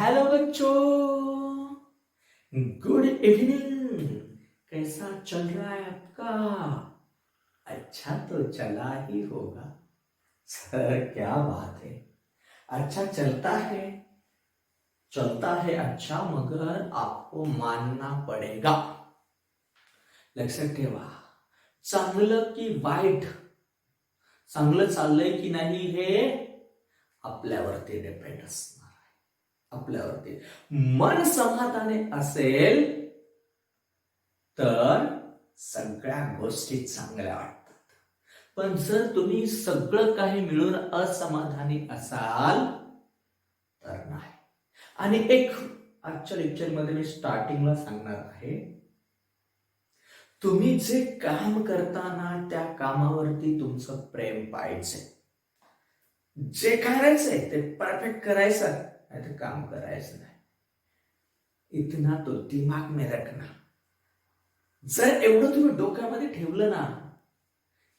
Hello बच्चों, good evening. कैसा चल रहा है आपका? अच्छा तो चला ही होगा। सर क्या बात है, अच्छा चलता है अच्छा, मगर आपको मानना पडेगा. लक्षात ठेवा, चांगलं की वाईट, चांगलं चाललंय की नाही हे आपल्यावरती डिपेंड असणार आहे. आपल्यावरती मन समाधानी असेल तर सगळ्या गोष्टी चांगल्या वाटतात. पण जर तुम्ही सगळं काही मिळून असमाधानी असाल तर नाही. आणि एक आजच्या लेक्चरमध्ये मी स्टार्टिंगला सांगणार आहे, तुम्ही जे काम करताना त्या कामावरती तुमचं प्रेम पाहिजे. जे करायचंय ते परफेक्ट करायचं, नाही तर काम करायचं नाही. इतना तो दिमाग में रखना. जर एवढं तुम्ही डोक्यामध्ये ठेवलं ना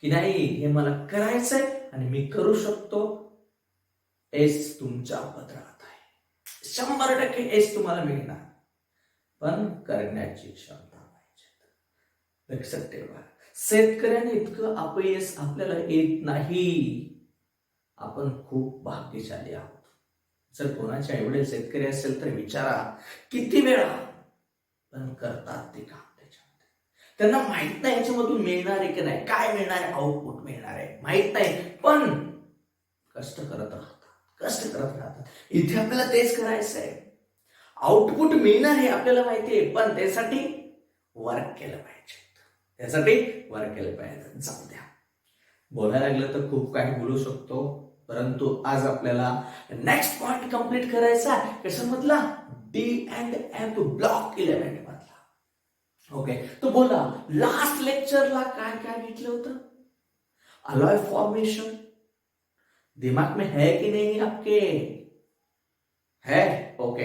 की नाही हे मला करायचंय आणि मी करू शकतो, एस तुमच्या पदरात आहे. 100% एस तुम्हाला मिळणार, पण करण्याची क्षमता पाहिजे. लक्षात ठेवा, शेतकऱ्याने इतकं अपयश आपल्याला येत नाही. आपण खूप भाग्यशाली आहोत. जर कोणाच्या एवढे शेतकरी असेल तर विचारा किती वेळा पण करतात ते काम. त्यांना माहित नाही याच्यामधून मिळणार आहे की नाही, काय मिळणार आहे, आउटपुट मिळणार आहे माहित नाही, पण कष्ट करत राहतात. इथे आपल्याला तेच करायचं आहे. आउटपुट मिळणार आहे आपल्याला माहिती आहे, पण त्यासाठी वर्क केलं पाहिजे. जाऊ द्या, बोलायला लागलं तर खूप काही बोलू शकतो, परंतु आज आपल्याला नेक्स्ट पॉइंट कंप्लीट करायचा आहे. कशामधला? D and F block element मधला. ओके, तो बोला लास्ट लेक्चरला काय काय घेतलं होतं? Alloy formation. दिमाग में है कि नहीं आपके? है? Okay.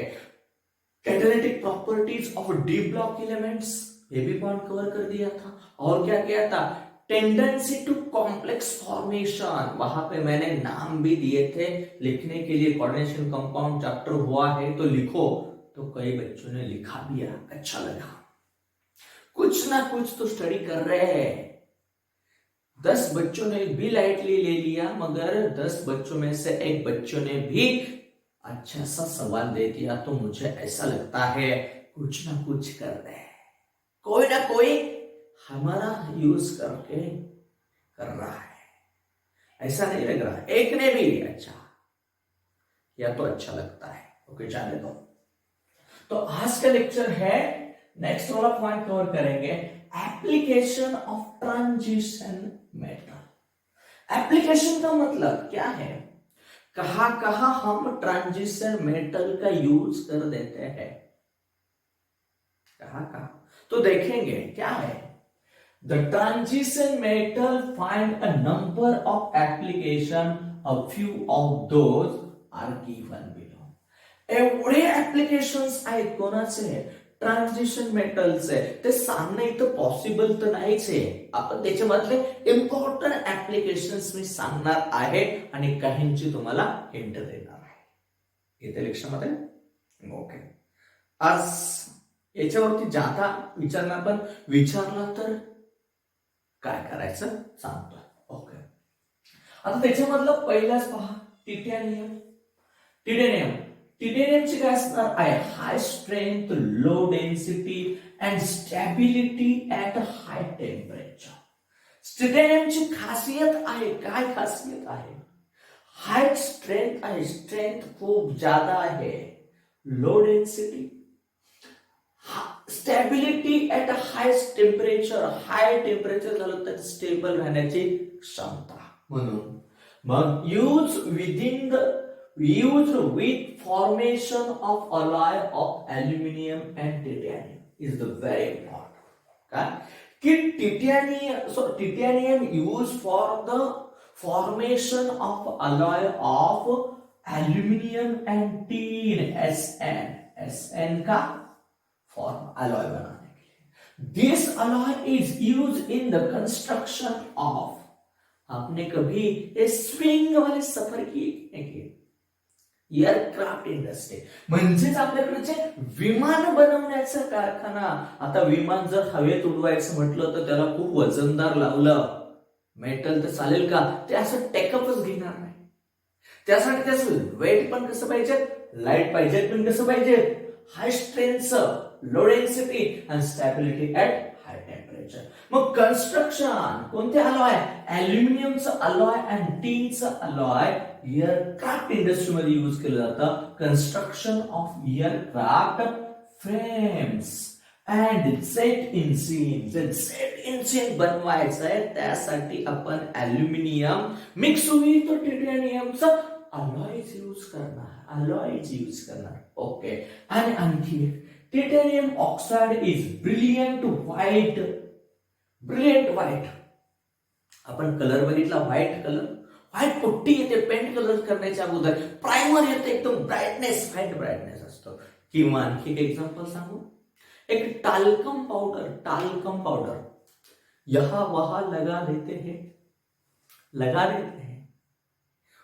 Catalytic properties of D block elements, ये भी पॉइंट कवर कर दिया था. और क्या किया था? टेंडेंसी टू कॉम्प्लेक्स फॉर्मेशन, वहां पे मैंने नाम भी दिए थे लिखने के लिए. कोऑर्डिनेशन कंपाउंड चैप्टर हुआ है तो लिखो, तो कई बच्चों ने लिखा भी है, अच्छा लगा. कुछ ना कुछ तो स्टडी कर रहे हैं. 10 बच्चों ने भी लाइटली ले लिया, मगर 10 बच्चों में से एक बच्चों ने भी अच्छा सा सवाल दे दिया, तो मुझे ऐसा लगता है कुछ ना कुछ कर रहे हैं. कोई ना कोई हमारा यूज करके कर रहा है, ऐसा नहीं लग रहा. एक ने भी अच्छा, या तो अच्छा लगता है. ओके, जाने दो. तो आज का लेक्चर है, नेक्स्ट वाला पॉइंट कवर करेंगे, application of transition method. Application का मतलब क्या है? कहां कहां हम ट्रांजिशन मेटल का यूज कर देते हैं, कहां. तो देखेंगे क्या है. The transition metal find a number of application, a few of those are given below. एवढे ऍप्लिकेशन्स आहेत कोणाचे? ट्रान्झिशन मेटलचे. ते सांगणं इथं पॉसिबल तर नाहीच आहे. आपण त्याच्यामधले इम्पॉर्टंट ऍप्लिकेशन्स मी सांगणार आहे आणि काहींची तुम्हाला हिंट देणार आहे. येते लेक्चरमध्ये. ओके, आज याच्यावरती जाता विचारणार, पण विचारला तर काय करायचं सांगतो. ओके, आता त्याच्यामधलं पहिलाच पहा, टिटॅनियम. टिटेनियमची काय असणार आहे? High strength, low density and stability at high temperature. टिटेनियमची खासियत आहे, काय खासियत आहे? हाय स्ट्रेंथ आहे, स्ट्रेंथ खूप ज्यादा आहे. Low density, stability at high temperature, high temperature झालं तर स्टेबल राहण्याची क्षमता. म्हणून मग used with formation of alloy of aluminum and titanium is the very important. Okay? Titanium used for the formation of alloy of aluminum and tin, SN का form alloy बनाने के लिए. This alloy is used in the construction of, आपने कभी ये swing वाले सफर किए? Aircraft industry म्हणजेच आपल्याकडे जे विमान बनवण्याचा कारखाना. आता विमान जर हवेत उडवायचं म्हटलं तर त्याला खूप वजनदार लावलं मेटल तर चालेल का? ते असं टेकअपच घेणार नाही. त्यासाठी त्याचं वेट पण कसं पाहिजे, लाईट पाहिजे पण कसं पाहिजे, हाय स्ट्रेंथचं, low density and stability at high temperature. मग कन्स्ट्रक्शन कोणते अलॉय, अल्युमिनियमचं अलॉय अँड टीनचं अलॉय एअरक्राफ्ट इंडस्ट्रीमध्ये यूज केलं जातं. Construction of aircraft frames and jet engine बनवायचं आहे त्यासाठी आपण अल्युमिनियम मिक्स विथ टिटॅनियमचं अलॉयज यूज करणार. ओके. आणि आणखी titanium oxide is brilliant white. आपण कलर बघितला, व्हाईट कलर, व्हाईट पुट्टी येते पेंट कलर करण्याच्या अगोदर, प्रायमर येते एकदम ब्राईटनेस, व्हाईट ब्राईटनेस असतो. किंवा आणखी एक एक्झाम्पल सांगू, एक टाल्कम पाउडर यहां वहां लगा देते हैं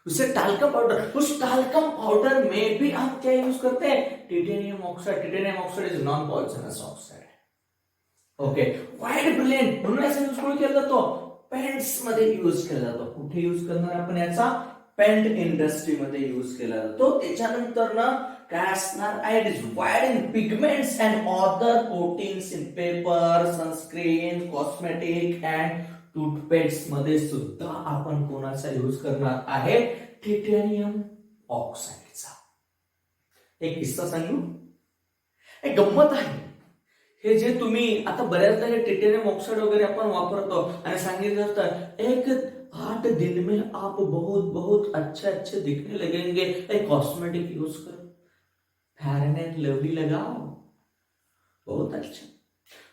उसे टाल्कम पाउडर. उस टाल्कम पाउडर में भी हम क्या यूज करते हैं, titanium oxide is non poisonous oxide. Okay. White brilliant म्हणून याचा यूज कुठे केला जातो, पेंट्स मध्ये यूज केला जातो. कुठे यूज करणार आपण याचा, पेंट इंडस्ट्री मध्ये यूज केला जातो. त्याच्यानंतर ना काय असणार, it is wide in pigments and other coatings in paper, sunscreen, cosmetic and toothpaste मध्ये सुद्धा आपण कोणाचा यूज करणार आहे, टिटॅनियम ऑक्साइडचा. एक किस्सा सांगू, एक गंमत आहे. हे जे तुम्ही आता बऱ्याचदा हे टिटॅनियम ऑक्साइड वगैरे आपण वापरतो आणि सांगितलं जातं 8 दिन में आप बहुत बहुत अच्छे दिखने लगेंगे, एक कॉस्मेटिक यूज करो, फेयर एंड लवली लगाओ, बहुत अच्छा.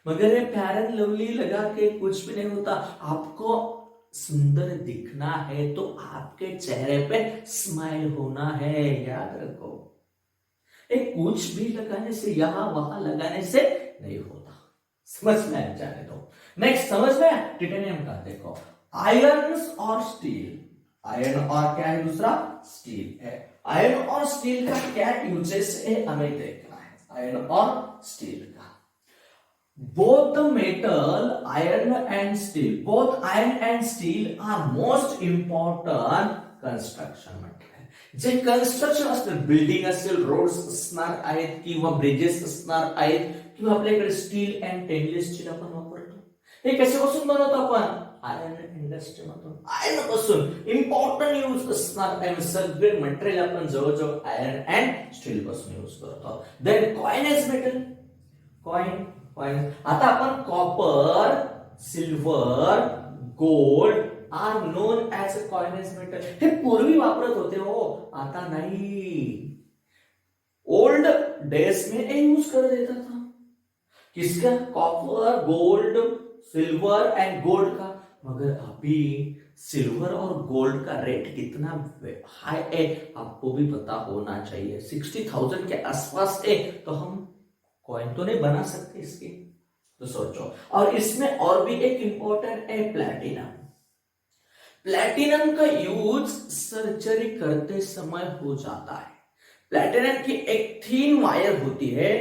मगर ये फेयर एंड लवली लगा के कुछ भी नहीं होता. आपको सुंदर दिखना है तो आपके चेहरे पे स्माइल होना है, याद रखो. एक कुछ भी लगाने से, यहां वहां लगाने से नहीं होता. समझ में आ जाने दो. नेक्स्ट समझ में, टिटेनियम का देखो, आयरन और स्टील. आयरन और क्या है दूसरा, स्टील है. आयरन और स्टील का क्या यूजेस है हमें देखना है. आयरन और स्टील का, both the metal, iron and steel are most important construction material. जे कन्स्ट्रक्शन असतील, बिल्डिंग असेल, रोड्स असणार आहेत किंवा ब्रिजेस असणार आहेत किंवा आपल्याकडे स्टील अँड स्टेनलेस स्टील आपण वापरतो. हे कशापासून बनवतो आपण, आयर्न इंडस्ट्री मधून. आयर्न पासून इम्पॉर्टंट यूज असणार सगळे मटेरियल आपण जवळजवळ आयर्न अँड स्टील पासून यूज करतो. Then coin metal, coin. आता आपण copper, silver, gold are known as a coinage metal. हे पूर्वी वापरत होते हो, आता नहीं. ओल्ड डेज में ये यूज कर देता था. किसका, copper, gold, silver end gold का. मगर अभी सिल्वर और गोल्ड का रेट कितना हाई है आपको भी पता होना चाहिए. 60,000 के आसपास है. तो हम कॉइन तो नहीं बना सकते इसके, तो सोचो. और इसमें और भी एक इंपॉर्टेंट है प्लैटिनम. प्लैटिनम का यूज सर्जरी करते समय हो जाता है. प्लैटिनम की एक थीन वायर होती है.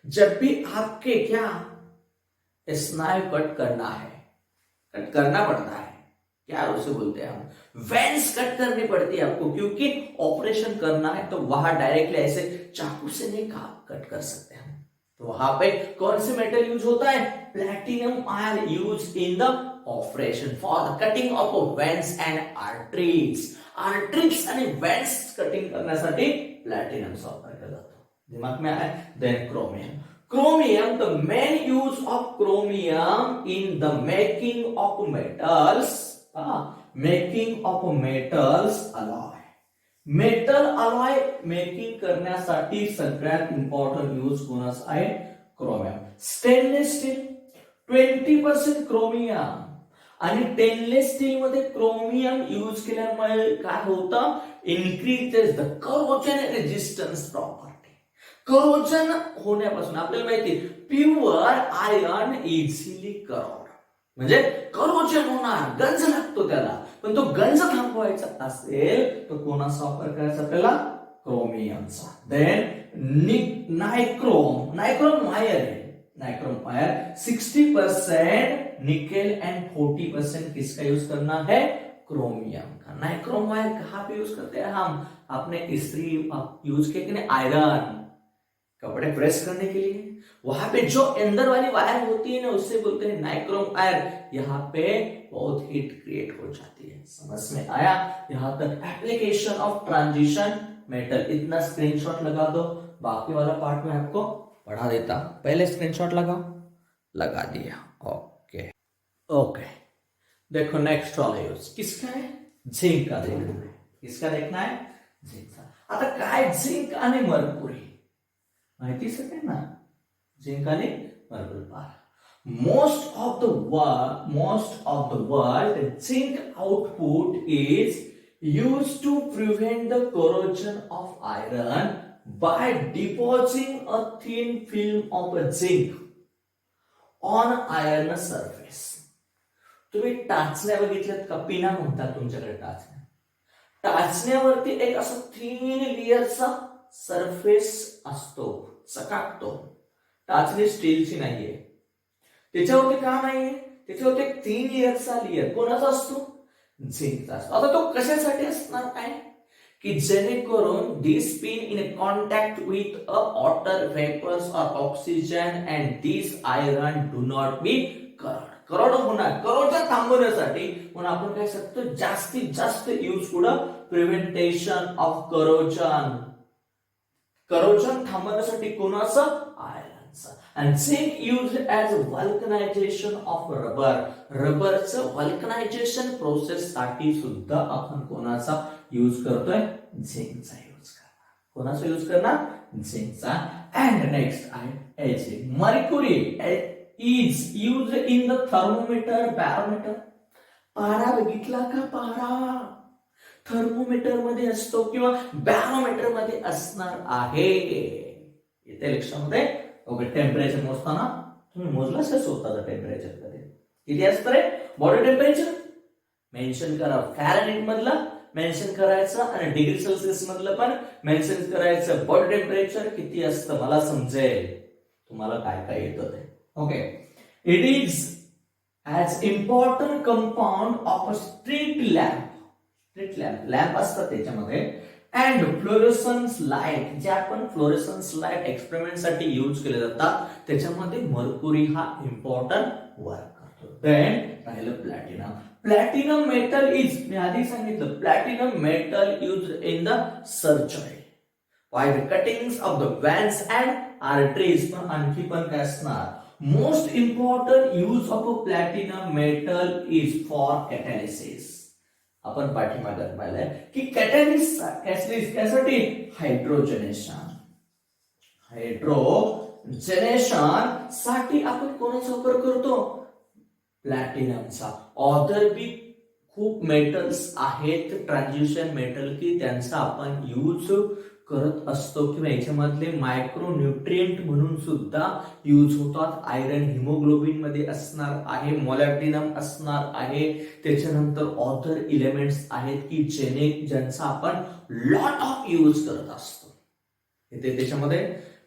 जब भी आपके क्या स्नायु कट करना है, कट करना पड़ता है, क्या उसे बोलते हैं हम, वेन्स कट करनी पड़ती है आपको, क्योंकि ऑपरेशन करना है तो वहां डायरेक्टली ऐसे चाकू से नहीं कट कर सकते हम. तो वहां पे कौन से मेटल यूज होता है, platinum are use in the operation for the cutting of veins and arteries. Arteries आणि वेन्स कटिंग करण्यासाठी प्लॅटिनमचा वापर केला जातो. दिमाग में आया. Then chromium. Chromium, the main use of chromium in the making of metals, alloy. Metal alloy making करण्यासाठी सगळ्यात इम्पॉर्टंट यूज कोणाचा आहे, क्रोमियम. Stainless steel 20% chromium. आणि स्टेनलेस स्टील मध्ये क्रोमियम यूज केल्यामुळे काय होतं, increases the corrosion resistance property. Corrosion होण्यापासून आपल्याला माहिती, प्युअर आयर्न इझिली करोड, म्हणजे करोजन होणार, गंज लागतो त्याला. पण तो गंज थांबवायचा असेल तर कोणाचा वापर करायचा, आपल्याला क्रोमियमचा. देन नायक्रोम वायर है, नाइक्रोम वायर 60% निकेल एंड 40% किसका यूज करना है, क्रोमियम का. नाइक्रोम वायर कहां पे यूज करते हैं हम, आपने इस्त्री यूज किया कि नहीं, आयरन कपड़े प्रेस करने के लिए, वहां पे जो अंदर वाली वायर होती है ना उससे बोलते हैं नाइक्रोम वायर. यहाँ पे बहुत हीट क्रिएट हो जाती है. समझ में आया यहाँ तक. एप्लीकेशन ऑफ ट्रांजिशन मेटल, इतना स्क्रीनशॉट लगा दो, बाकी वाला पार्ट में आपको पढ़ा देता. पहले स्क्रीनशॉट लगाओ, लगा दिया. ओके ओके, देखो नेक्स्ट वाला यूज किसका है, झिंक का देखना है. किसका देखना है, झिंक का. आता काय झिंक आणि मर्क्युरी माहितीच आहे ना, झिंक आणि मर्क्युरी. पहा, most of the world zinc output is used to prevent the corrosion of iron by depositing a thin film of zinc on iron surface. तुम्ही टाचण्या बघितल्यात का, पिना म्हणतात तुमच्याकडे टाचण्या. टाचण्यावरती एक असं थिन लेयरचा सरफेस असतो, चकाकतो. टाचणी स्टीलची नाहीये, त्याच्यावरती का नाहीये, त्याच्यावरती एक 3 लेयरचा लेयर कोणाचा असतो, झिंकचा असतो. आता तो कशासाठी असणार काय, की जेणेकरून this pin in contact with a water vapours और oxygen and this iron do not be corrode होणार. करोडच्या थांबवण्यासाठी म्हणून आपण काय शकतो, जास्तीत जास्त यूज पुढं प्रिव्हेंटेशन ऑफ करोजन थांबवण्यासाठी कोणाचं, आयरनचं. And zinc use as vulcanisation of rubber, रबरचं वल्कनायझेशन प्रोसेस साठी सुद्धा आपण कोणाचा यूज करतोय, झिंकचा यूज करणार. कोणाचा यूज करणार, झिंकचा. अँड नेक्स्ट आहे ageing. Mercury is used in the thermometer, barometer. पारा बघितला का, पारा थर्मोमीटर मध्ये असतो किंवा बॅरोमीटर मध्ये असणार आहे. इथे लक्षामध्ये. ओके, टेम्परेचर मोजताना तुम्ही मोजला असेल स्वतःचं टेम्परेचर कधी, किती असतं रे बॉडी टेम्परेचर, मेन्शन करा. फॅरेनहाइट मधलं मेन्शन करायचं आणि डिग्री सेल्सिअस मधलं पण मेन्शन करायचं. बॉडी टेम्परेचर किती असतं मला समजेल तुम्हाला काय काय येतं ते. Okay, it is as important compound of a street lamp असतात त्याच्यामध्ये. अँड फ्लोरोसन्स लाईट, जे आपण फ्लोरोसन्स लाईट एक्सपेरिमेंट साठी यूज केले जातात त्याच्यामध्ये मर्क्युरी हा इम्पॉर्टंट वर्क करतो. देन राहिलं प्लॅटिनम. प्लॅटिनम मेटल इज, मी आधी सांगितलं, platinum metal use in the surgery by the cuttings of the veins and arteries. पण आणखी पण काय असणार, most important use of a platinum metal is for catalysis. आपण पाठीमागे पाहिलंय की कॅटॅलिस्ट त्यासाठी हायड्रोजनेशन साठी आपण कोणाचा वापर करतो, प्लॅटिनमचा. ऑदर बी खूप मेटल्स आहेत ट्रान्झिशन मेटल की त्यांचा आपण यूज करत असतो किंवा याच्यामधले मायक्रो न्यूट्रिएंट म्हणून सुद्धा यूज होतात. आयरन हिमोग्लोबिन मध्ये असणार आहे, मोलॅब्डिनम असणार आहे, त्याच्यानंतर ऑदर एलिमेंट्स आहेत की ज्यांचा आपण लॉट ऑफ यूज करत असतो. इथे त्याच्यामध्ये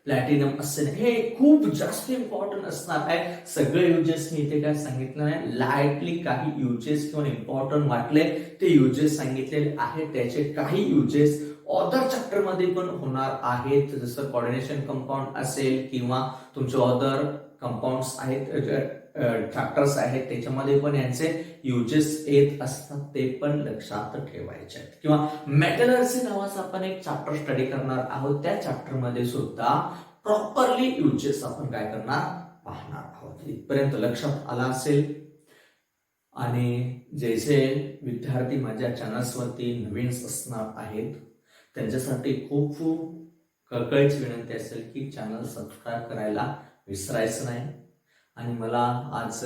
प्लॅटिनम असते, हे खूप जास्त इम्पॉर्टंट असणार आहे. सगळे युजेस मी इथे काय सांगितलं नाही, लाईटली काही युजेस किंवा इम्पॉर्टंट वाटले ते युजेस सांगितलेले आहेत. त्याचे काही युजेस ऑदर चॅप्टर मध्ये पण होणार आहेत, जसं कोऑर्डिनेशन कंपाऊंड असेल किंवा तुमचे ऑदर कंपाऊंड्स आहेत, चॅप्टर्स आहेत, त्याच्यामध्ये पण यांचे युजेस येत असतात, ते पण लक्षात ठेवायचे आहेत. किंवा मेटलर्सी नावाचा आपण एक चॅप्टर स्टडी करणार आहोत, त्या चॅप्टर मध्ये सुद्धा प्रॉपरली युजेस आपण काय करणार, पाहणार आहोत. इथपर्यंत लक्षात आला असेल. आणि जे जे विद्यार्थी माझ्या चॅनल्सवरती नवीन असणार आहेत त्यांच्यासाठी खूप कळकळीची विनंती असेल की चॅनल सबस्क्राईब करायला विसरायचं नाही. आणि मला आज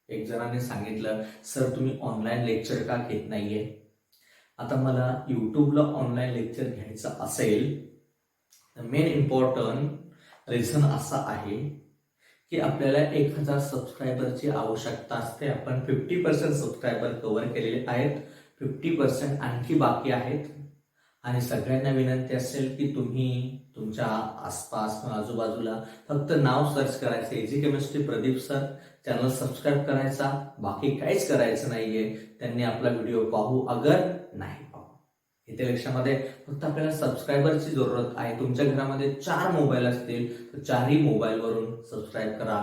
एक जणांनी सांगितलं, सर तुम्ही ऑनलाईन लेक्चर का घेत नाहीये. आता मला युट्यूबला ऑनलाईन लेक्चर घ्यायचं असेल तर मेन इम्पॉर्टंट रिझन असा आहे की आपल्याला 1000 सबस्क्रायबरची आवश्यकता असते. आपण 50% सबस्क्रायबर कव्हर केलेले आहेत, 50% आणखी बाकी आहेत. आणि सगळ्यांना विनंती असेल की तुम्ही तुमच्या आसपास किंवा आजूबाजूला फक्त नाव सर्च करायचं easy chemistry Pradeep sir, channel subscribe करायचा, बाकी काहीच करायचं नाहीये. त्यांनी आपला व्हिडिओ पाहू अगर नाही पाहू. इथे लक्षामध्ये फक्त आपल्याला सबस्क्रायबरची जरूरत आहे. तुमच्या घरामध्ये 4 मोबाईल असतील तर 4ही मोबाईलवरून सबस्क्राईब करा.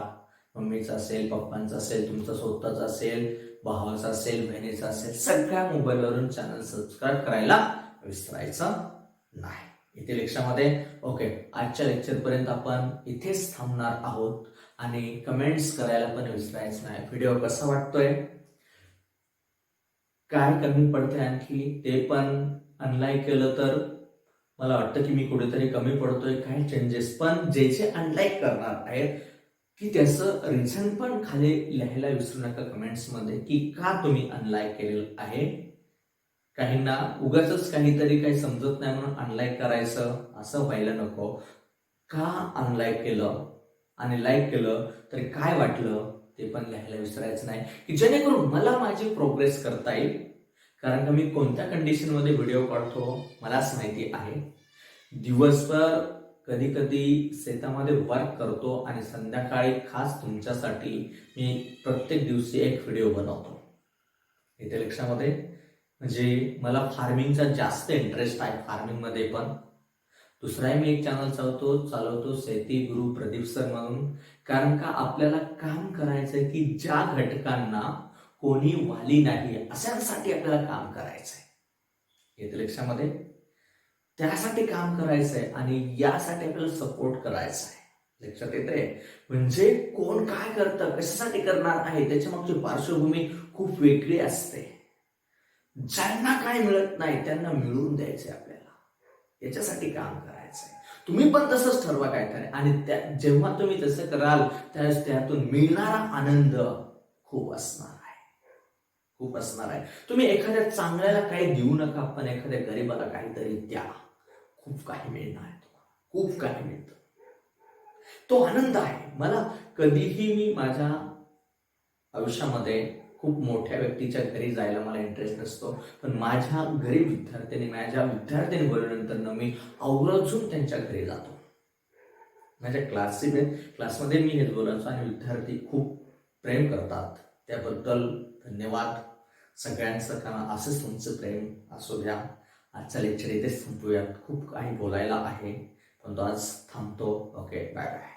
मम्मीचा असेल, पप्पांचा असेल, तुमचा स्वतःचा असेल, भावाचा असेल, बहिणीचा असेल, सगळ्या मोबाईलवरून चॅनल सबस्क्राईब करायला विसरायचं नाही. इथे लेक्चरमध्ये ओके, आजच्या लेक्चरपर्यंत आपण इथेच थांबणार आहोत आणि कमेंट्स करायला पण विसरायचं नाही. व्हिडिओ कसा वाटतोय, काय कमी पडतंय आणखी ते पण अनलाईक केलं तर मला वाटतं की मी कुठेतरी कमी पडतोय, काय चेंजेस. पण जे जे अनलाईक करणार आहेत की त्याचं रिझन पण खाली लिहायला विसरू नका कमेंट्समध्ये की का तुम्ही अनलाईक केलेलं आहे. काहींना उगाच काहीतरी काही समजत नाही म्हणून अनलाईक करायचं असं व्हायला नको. का अनलाईक केलं आणि लाईक केलं तर काय वाटलं ते पण लिहायला विसरायचं नाही की जेणेकरून मला माझी प्रोग्रेस करता येईल. कारण का मी कोणत्या कंडिशनमध्ये व्हिडिओ काढतो मलाच माहिती आहे. दिवसभर कधी कधी शेतामध्ये वर्क करतो आणि संध्याकाळी खास तुमच्यासाठी मी प्रत्येक दिवशी एक व्हिडिओ बनवतो. इथे लक्षामध्ये म्हणजे मला फार्मिंगचा जास्त इंटरेस्ट आहे, फार्मिंगमध्ये पण. दुसराही मी एक चॅनल चालवतो शेती गुरु प्रदीप सर म्हणून. कारण का आपल्याला काम करायचंय की ज्या घटकांना कोणी वाली नाही अशांसाठी आपल्याला काम करायचंय. येते लक्षामध्ये त्यासाठी काम करायचंय आणि यासाठी आपल्याला सपोर्ट करायचा आहे. लक्षात येते म्हणजे कोण काय करतं, कशासाठी करणार आहे त्याच्या मागची पार्श्वभूमी खूप वेगळी असते. ज्यांना काय मिळत नाही त्यांना मिळवून द्यायचंय आपल्याला, याच्यासाठी काम करायचंय. तुम्ही पण तसंच ठरवा काहीतरी आणि जेव्हा तुम्ही तसं कराल त्यावेळेस त्यातून मिळणारा आनंद खूप असणार आहे. तुम्ही एखाद्या चांगल्याला काही देऊ नका, पण एखाद्या गरीबाला काहीतरी द्या. खूप काही मिळणार आहे तुम्हाला, खूप काही मिळतं. तो आनंद आहे. मला कधीही मी माझ्या आयुष्यामध्ये खूप मोठ्या व्यक्तीच्या घरी जायला मला इंटरेस्ट नसतो, पण माझ्या गरीब विद्यार्थ्यांनी बोलल्यानंतर मी आवर्जून त्यांच्या घरी जातो. माझ्या क्लासमध्ये मी हेच बोलायचो आणि विद्यार्थी खूप प्रेम करतात. त्याबद्दल धन्यवाद सगळ्यांचं. कारण असंच तुमचं प्रेम असू द्या. आजचा लेक्चर इथेच संपूयात. खूप काही बोलायला आहे पण तो आज थांबतो. Okay, bye bye.